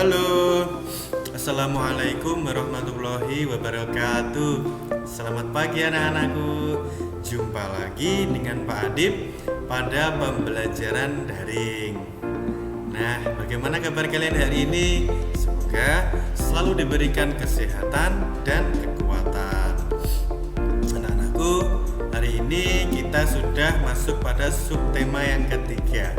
Halo, Assalamualaikum warahmatullahi wabarakatuh. Selamat pagi anak-anakku. Jumpa lagi dengan Pak Adib pada pembelajaran daring. Nah, bagaimana kabar kalian hari ini? Semoga selalu diberikan kesehatan dan kekuatan. Anak-anakku, hari ini kita sudah masuk pada subtema yang ketiga.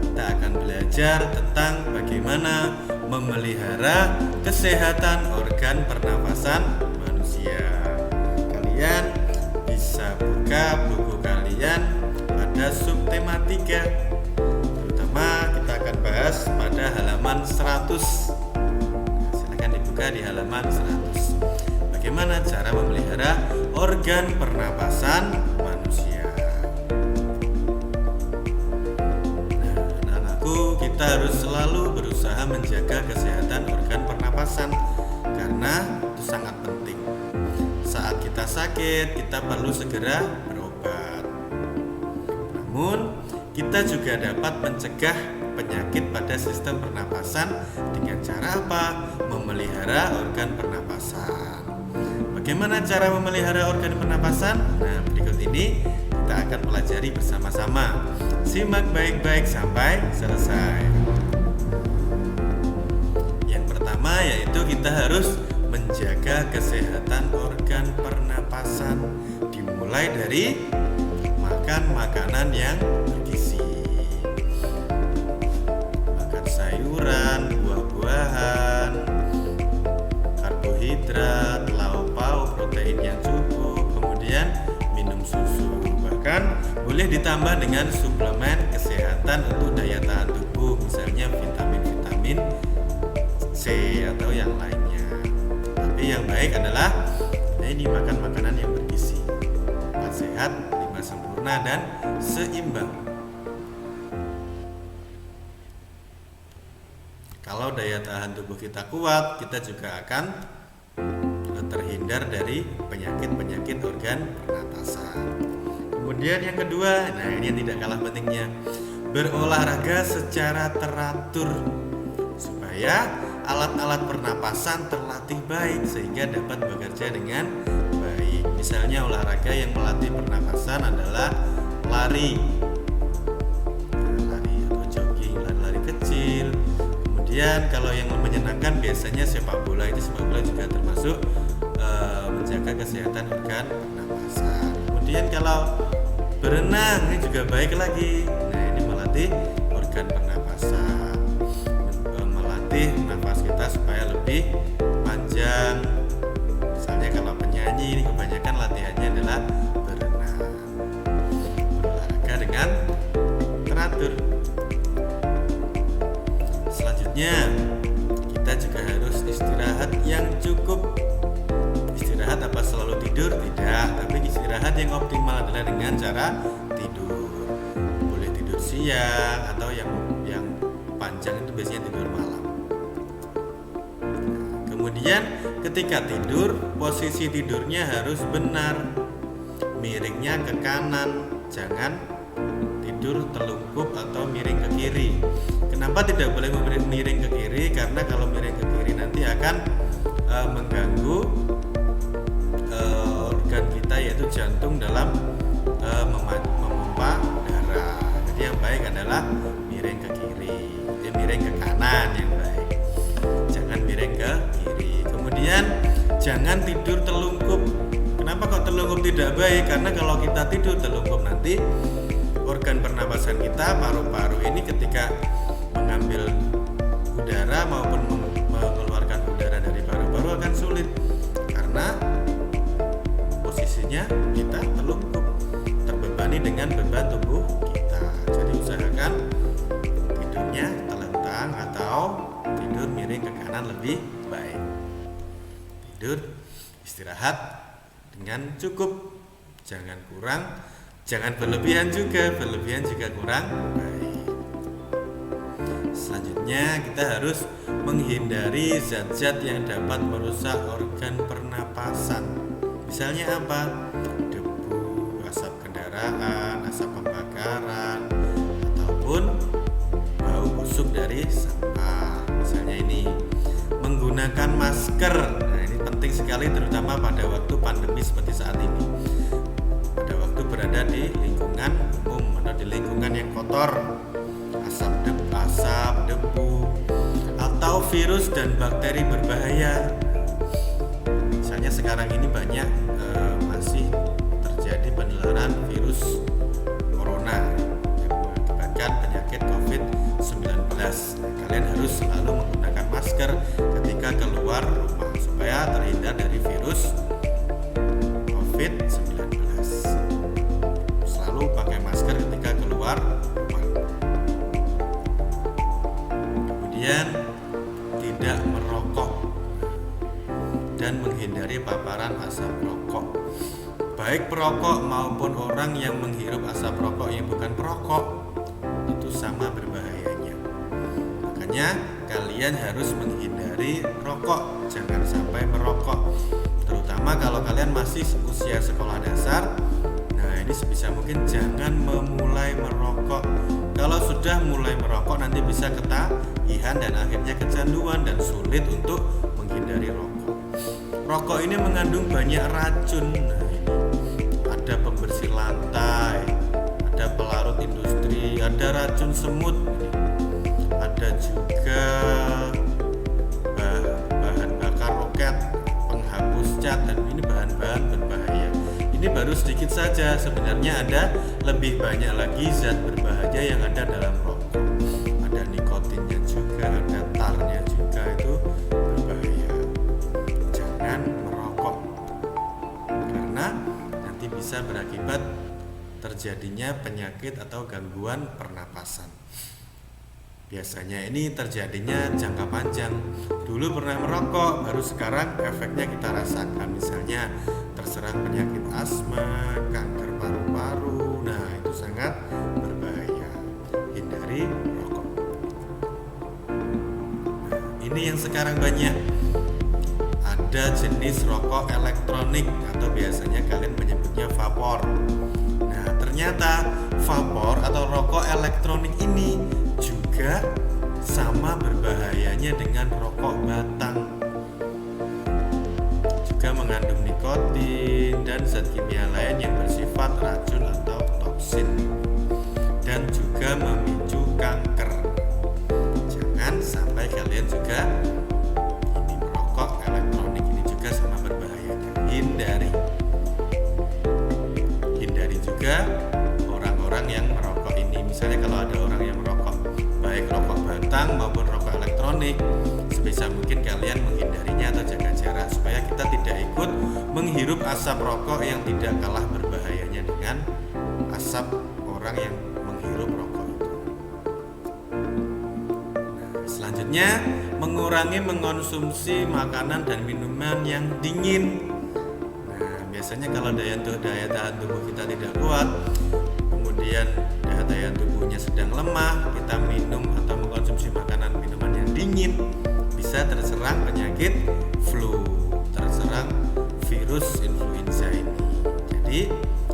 Kita akan belajar tentang bagaimana memelihara kesehatan organ pernapasan manusia. Kalian bisa buka buku kalian pada subtema 3. Terutama kita akan bahas pada halaman 100. Silakan dibuka di halaman 100. Bagaimana cara memelihara organ pernapasan manusia. Kita harus selalu berusaha menjaga kesehatan organ pernapasan karena itu sangat penting. Saat kita sakit, kita perlu segera berobat. Namun, kita juga dapat mencegah penyakit pada sistem pernapasan dengan cara apa? Memelihara organ pernapasan. Bagaimana cara memelihara organ pernapasan? Nah, berikut ini kita akan pelajari bersama-sama. Simak baik-baik sampai selesai. Yang pertama yaitu kita harus menjaga kesehatan organ pernapasan. Dimulai dari makan makanan yang bergizi. Makan sayuran, buah-buahan, karbohidrat, lauk pauk, protein yang cukup, kemudian minum susu. Bahkan boleh ditambah dengan suplemen kesehatan untuk daya tahan tubuh, misalnya vitamin-vitamin C atau yang lainnya. Tapi yang baik adalah ini makan makanan yang bergizi, 4 sehat, 5 sempurna dan seimbang. Kalau daya tahan tubuh kita kuat, kita juga akan terhindar dari penyakit-penyakit organ pernapasan. Kemudian yang kedua, nah ini yang tidak kalah pentingnya, berolahraga secara teratur supaya alat-alat pernapasan terlatih baik sehingga dapat bekerja dengan baik. Misalnya olahraga yang melatih pernapasan adalah lari atau jogging, lari kecil. Kemudian kalau yang menyenangkan biasanya sepak bola. Itu sepak bola juga termasuk menjaga kesehatan organ pernapasan. Kemudian kalau berenang ini juga baik lagi. Nah, ini melatih organ pernapasan, melatih nafas kita supaya lebih panjang. Misalnya kalau penyanyi ini kebanyakan latihannya adalah berenang. Berolahraga dengan teratur. Selanjutnya, kita juga harus istirahat yang cukup. Istirahat apa selalu tidur? Tidak, tapi istirahat yang optimal adalah dengan cara tidur. Boleh tidur siang atau yang panjang itu biasanya tidur malam. Kemudian ketika tidur, posisi tidurnya harus benar. Miringnya ke kanan, jangan tidur telungkup atau miring ke kiri. Kenapa tidak boleh miring ke kiri? Karena kalau miring ke kiri nanti akan mengganggu organ kita yaitu jantung dalam memompa darah. Jadi yang baik adalah miring ke kiri, miring ke kanan yang baik. Jangan miring ke kiri. Kemudian jangan tidur telungkup. Kenapa kok telungkup tidak baik? Karena kalau kita tidur telungkup nanti organ pernapasan kita, paru-paru ini ketika mengambil udara maupun mengeluarkan udara dari paru-paru akan sulit karena posisinya kita telungkup, terbebani dengan beban tubuh kita. Jadi usahakan tidurnya telentang atau tidur miring ke kanan lebih baik. Tidur istirahat dengan cukup, jangan kurang, jangan berlebihan juga kurang baik. Selanjutnya kita harus menghindari zat-zat yang dapat merusak organ pernapasan. Misalnya apa? Debu, asap kendaraan, asap pembakaran, ataupun bau busuk dari sampah. Misalnya ini menggunakan masker. Nah, ini penting sekali terutama pada waktu pandemi seperti saat ini. Pada waktu berada di lingkungan umum atau di lingkungan yang kotor, asap, debu, atau virus dan bakteri berbahaya. Misalnya sekarang ini banyak masih terjadi penularan virus corona yang mengakibatkan penyakit COVID-19. Kalian harus selalu menggunakan masker ketika keluar rumah supaya terhindar dari virus COVID-19. Selalu pakai masker ketika keluar rumah. Kemudian tidak merokok dan menghindari paparan asap rokok. Baik perokok maupun orang yang menghirup asap rokok yang bukan perokok itu sama berbahayanya. Makanya kalian harus menghindari rokok, jangan sampai merokok. Terutama kalau kalian masih usia sekolah dasar. Nah, ini sebisa mungkin jangan memulai merokok. Kalau sudah mulai merokok nanti bisa ketagihan dan akhirnya kecanduan dan sulit untuk menghindari rokok. Rokok ini mengandung banyak racun. Nah, ini ada pembersih lantai, ada pelarut industri, ada racun semut, ada juga bahan bakar roket, penghapus cat, dan ini bahan-bahan berbahaya. Ini baru sedikit saja, sebenarnya ada lebih banyak lagi zat berbahaya yang ada dalam rokok. Ada nikotinnya juga, ada tarnya juga, itu berbahaya. Jangan merokok karena nanti bisa berakibat terjadinya penyakit atau gangguan pernapasan. Biasanya ini terjadinya jangka panjang. Dulu pernah merokok, baru sekarang efeknya kita rasakan. Misalnya terserang penyakit asma, kanker paru-paru. Nah, itu sangat berbahaya. Hindari rokok. Nah, ini yang sekarang banyak. Ada jenis rokok elektronik atau biasanya kalian menyebutnya vapor. Nah, ternyata vapor atau rokok elektronik ini juga sama berbahayanya dengan rokok batang. Juga mengandung nikotin dan zat kimia lain yang bersifat racun atau toksin dan juga memicu kanker. Jangan sampai kalian juga ini merokok elektronik, ini juga sama berbahayanya. Hindari juga orang-orang yang merokok ini. Misalnya kalau ada orang yang merokok baik rokok batang maupun rokok elektronik, sebisa mungkin kalian menghindarinya atau jaga jarak supaya kita tidak ikut menghirup asap rokok yang tidak kalah berbahayanya dengan asap orang yang menghirup rokok itu. Nah, selanjutnya mengurangi mengkonsumsi makanan dan minuman yang dingin. Nah, biasanya kalau daya tahan tubuh kita tidak kuat, kemudian daya tubuhnya sedang lemah, kita minum atau mengkonsumsi makanan minuman yang dingin, bisa terserang penyakit flu, terserang virus influenza ini. Jadi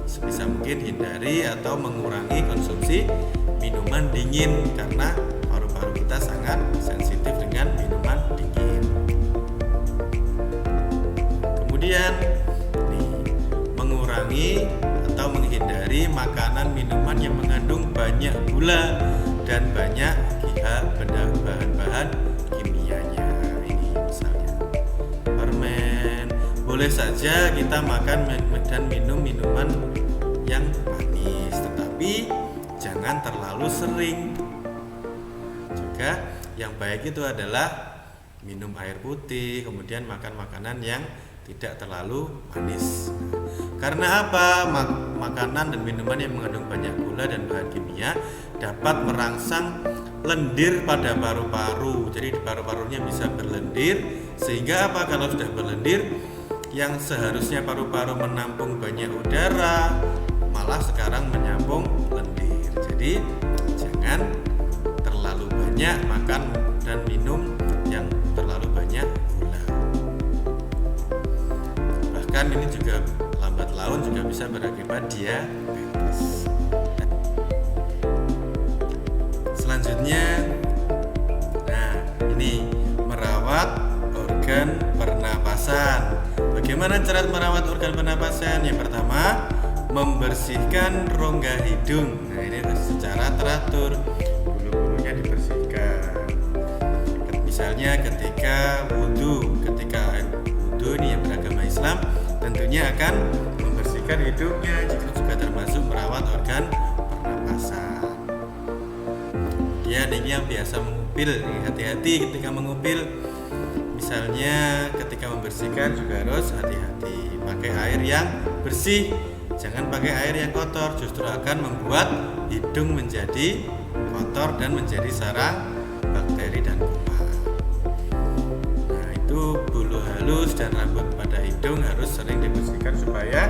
sebisa mungkin hindari atau mengurangi konsumsi minuman dingin karena paru-paru kita sangat sensitif dengan minuman dingin. Kemudian mengurangi atau menghindari makanan minuman yang mengandung banyak gula dan banyak bahan-bahan kimianya. Ini misalnya permen. Boleh saja kita makan dan minum minuman yang manis, tetapi jangan terlalu sering. Juga yang baik itu adalah minum air putih, kemudian makan makanan yang tidak terlalu manis. Karena apa? Makanan dan minuman yang mengandung banyak gula dan bahan kimia dapat merangsang lendir pada paru-paru. Jadi paru-parunya bisa berlendir, sehingga apa? Kalau sudah berlendir, yang seharusnya paru-paru menampung banyak udara malah sekarang menampung lendir. Jadi jangan terlalu banyak makan dan minum yang terlalu banyak gula. Bahkan ini juga lambat laun juga bisa berakibat diabetes. Selanjutnya, nah ini merawat organ pernapasan. Bagaimana cara merawat organ pernapasan? Yang pertama, membersihkan rongga hidung. Nah, ini secara teratur, bulu-bulunya dibersihkan. Misalnya ketika wudhu, ketika wudhu ini yang beragama Islam tentunya akan membersihkan hidungnya, juga termasuk merawat organ pernapasan. Kemudian ini yang biasa mengupil, hati-hati ketika mengupil. Misalnya ketika membersihkan juga harus hati-hati, pakai air yang bersih, jangan pakai air yang kotor, justru akan membuat hidung menjadi kotor dan menjadi sarang bakteri dan kuman. Nah, itu bulu halus dan rambut pada hidung harus sering dibersihkan supaya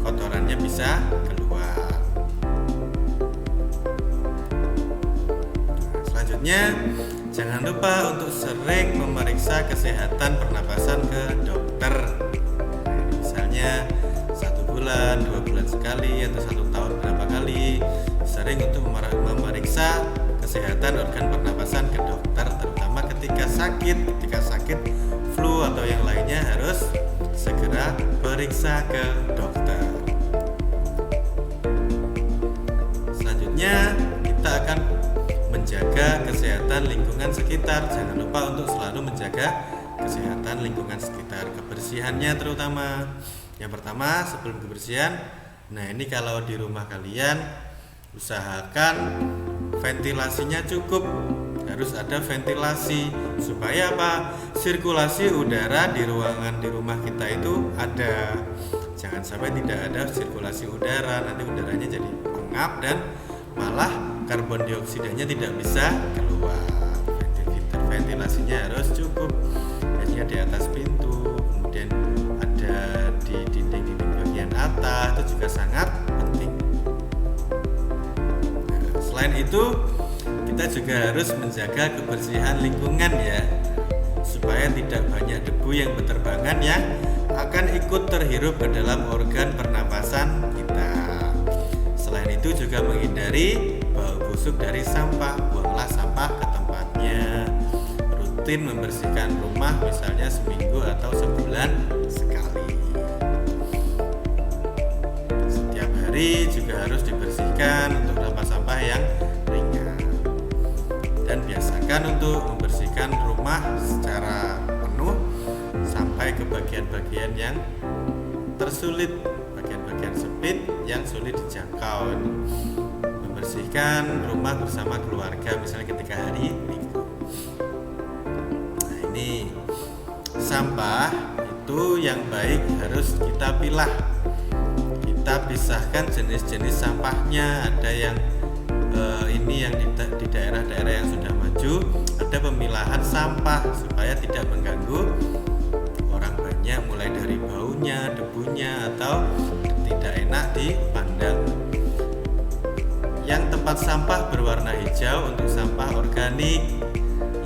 kotorannya bisa keluar. Nah, selanjutnya jangan lupa untuk sering memeriksa kesehatan pernapasan ke dokter. Nah, misalnya 1 bulan, 2 bulan sekali, atau 1 tahun berapa kali. Sering untuk memeriksa kesehatan organ pernapasan ke dokter, terutama ketika sakit flu atau yang lainnya harus segera periksa ke dokter. Selanjutnya kita akan menjaga kesehatan lingkungan sekitar. Jangan lupa untuk selalu menjaga kesehatan lingkungan sekitar, kebersihannya terutama. Yang pertama, sebelum kebersihan, nah ini kalau di rumah kalian usahakan ventilasinya cukup, harus ada ventilasi supaya apa? Sirkulasi udara di ruangan di rumah kita itu ada. Jangan sampai tidak ada sirkulasi udara, nanti udaranya jadi pengap dan malah karbon dioksidanya tidak bisa keluar. Ventilasinya harus cukup, biasanya di atas pintu, kemudian ada di dinding-dinding bagian atas, itu juga sangat penting. Nah, selain itu kita juga harus menjaga kebersihan lingkungan ya, supaya tidak banyak debu yang berterbangan yang akan ikut terhirup ke dalam organ pernapasan kita. Selain itu juga menghindari bau busuk dari sampah, buanglah sampah ke tempatnya. Rutin membersihkan rumah misalnya seminggu atau sebulan sekali. Setiap hari juga harus dibersihkan untuk sampah-sampah yang ringan. Dan biasakan untuk membersihkan rumah secara penuh sampai ke bagian-bagian yang tersulit, bagian-bagian sempit yang sulit dijangkau. Membersihkan rumah bersama keluarga misalnya ketika hari Minggu. Nah, ini sampah itu yang baik harus kita pilah. Kita pisahkan jenis-jenis sampahnya. Ada yang ini yang di daerah-daerah yang sudah maju ada pemilahan sampah supaya tidak mengganggu orang banyak, mulai dari baunya, debunya, atau tidak enak dipandang. Yang tempat sampah berwarna hijau untuk sampah organik,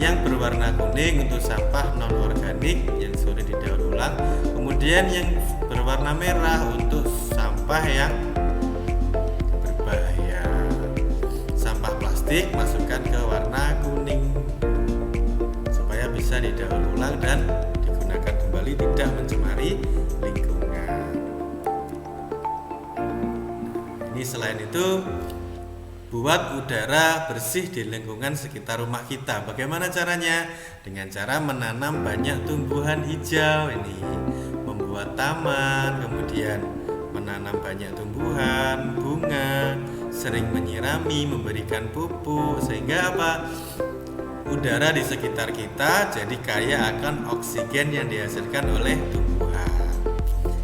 yang berwarna kuning untuk sampah non organik yang sulit didaur ulang, kemudian yang berwarna merah untuk sampah yang berbahaya. Sampah plastik masukkan ke warna kuning supaya bisa didaur ulang dan digunakan kembali, tidak mencemari lingkungan. Ini selain itu buat udara bersih di lingkungan sekitar rumah kita. Bagaimana caranya? Dengan cara menanam banyak tumbuhan hijau. Ini membuat taman, kemudian menanam banyak tumbuhan, bunga, sering menyirami, memberikan pupuk, sehingga apa? Udara di sekitar kita jadi kaya akan oksigen yang dihasilkan oleh tumbuhan.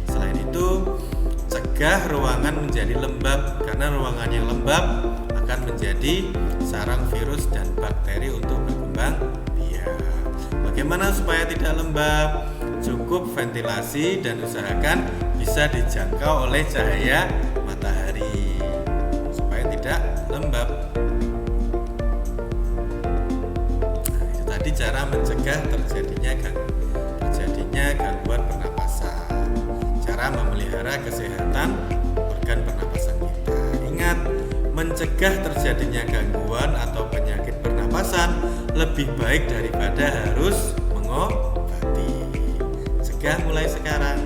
Selain itu, cegah ruangan menjadi lembab, karena ruangan yang lembab akan menjadi sarang virus dan bakteri untuk berkembang biak. Bagaimana supaya tidak lembab? Cukup ventilasi dan usahakan bisa dijangkau oleh cahaya matahari supaya tidak lembab. Nah, itu tadi cara mencegah terjadinya gangguan pernapasan. Cara memelihara kesehatan organ pernapasan kita. Ingat, mencegah terjadinya gangguan atau penyakit pernapasan lebih baik daripada harus mengobati. mencegah mulai sekarang.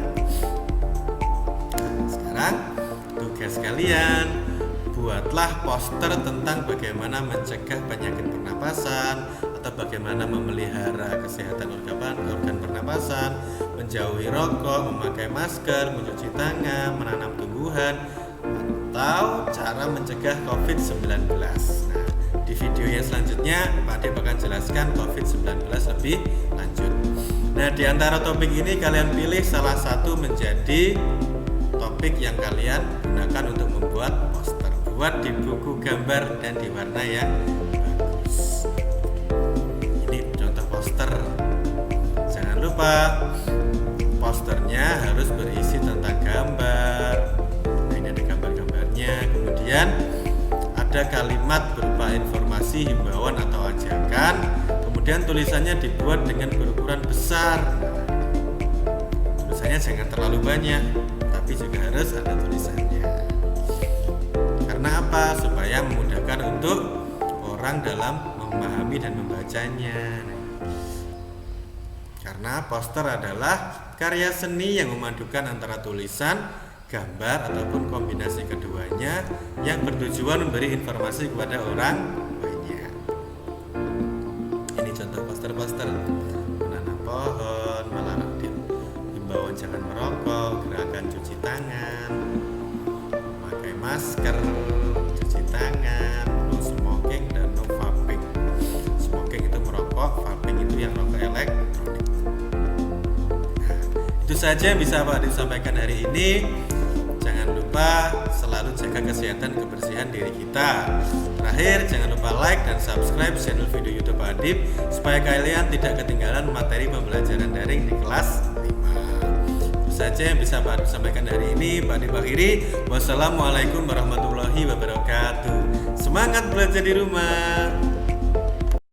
Sekarang tugas kalian, buatlah poster tentang bagaimana mencegah penyakit pernapasan atau bagaimana memelihara kesehatan organ pernapasan, menjauhi rokok, memakai masker, mencuci tangan, menanam tumbuhan, atau cara mencegah COVID-19. Nah, di video yang selanjutnya Pak Adip akan jelaskan COVID-19 lebih lanjut. Nah, di antara topik ini kalian pilih salah satu menjadi topik yang kalian gunakan untuk membuat poster. Buat di buku gambar dan di warna yang bagus. Ini contoh poster. Jangan lupa posternya harus berisi tentang gambar. Nah, ini ada gambar-gambarnya. Kemudian ada kalimat berupa informasi, himbauan atau ajakan. Kemudian tulisannya dibuat dengan berukuran besar. Tulisannya jangan terlalu banyak, tapi juga harus ada tulisannya. Karena apa? Supaya memudahkan untuk orang dalam memahami dan membacanya. Karena poster adalah karya seni yang memadukan antara tulisan, gambar ataupun kombinasi keduanya yang bertujuan memberi informasi kepada orang banyak. Ini contoh poster-poster: menanam pohon, melarang himbauan jangan merokok, gerakan cuci tangan, pakai masker, cuci tangan, no smoking dan no vaping. Smoking itu merokok, vaping itu yang rokok elektronik. Nah, itu saja yang bisa Pak Adip sampaikan hari ini. Jangan lupa selalu jaga kesehatan kebersihan diri kita. Terakhir, jangan lupa like dan subscribe channel video YouTube Pak Adip supaya kalian tidak ketinggalan materi pembelajaran daring di kelas 5. Itu saja yang bisa Pak Adip sampaikan hari ini. Pak Adip akhiri. Wassalamualaikum warahmatullahi wabarakatuh. Semangat belajar di rumah.